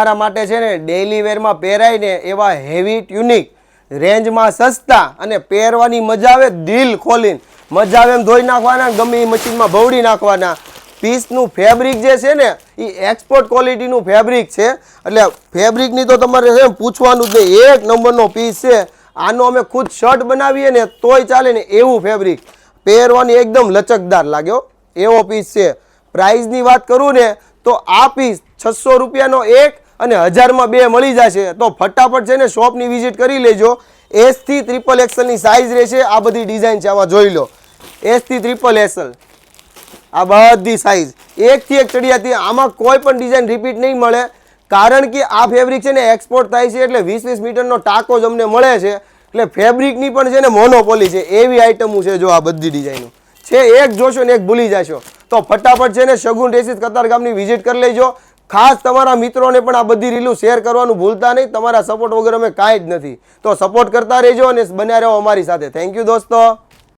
તમારા માટે છે ને ડેઈલી વેરમાં પહેરાય ને એવા હેવી ટ્યુનિક રેન્જમાં સસ્તા અને પહેરવાની મજા આવે દિલ ખોલીને મજા આવે એમ ધોઈ નાખવાના ગમે એ મશીનમાં ભવડી નાખવાના પીસનું ફેબ્રિક જે છે ને એ એક્સપોર્ટ ક્વોલિટીનું ફેબ્રિક છે એટલે ફેબ્રિકની તો તમારે છે પૂછવાનું જ નહીં એક નંબરનો પીસ છે આનો અમે ખુદ શર્ટ બનાવીએ ને તોય ચાલે ને એવું ફેબ્રિક પહેરવાની એકદમ લચકદાર લાગ્યો એવો પીસ છે પ્રાઇસની વાત કરું ને તો આ પીસ 600 રૂપિયાનો એક અને 1000માં બે મળી જશે તો ફટાફટ છે ને શોપની વિઝિટ કરી લેજો S થી XXL ની સાઇઝ રહેશે આ બધી ડિઝાઇન છે આમાં જોઈ લો S થી XXL આ બધી સાઇઝ એકથી એક ચડિયાતી આમાં કોઈ પણ ડિઝાઇન રિપીટ નહીં મળે કારણ કે આ ફેબ્રિક છે ને એક્સપોર્ટ થાય છે એટલે 20-20 મીટરનો ટાંકો જ અમને મળે છે એટલે ફેબ્રિકની પણ છે ને મોનોપોલી છે એવી આઇટમો છે જો આ બધી ડિઝાઇનો છે એક જોશો ને એક ભૂલી જશો તો ફટાફટ છે ને શગુન ડ્રેસીસ કતારગામની વિઝિટ કરી લેજો ખાસ તમારા મિત્રોને પણ આ બધી રીલું શેર કરવાનું ભૂલતા નહીં તમારા સપોર્ટ વગર અમે કાંઈ જ નથી તો સપોર્ટ કરતા રહેજો અને બન્યા રહો અમારી સાથે થેન્ક યુ દોસ્તો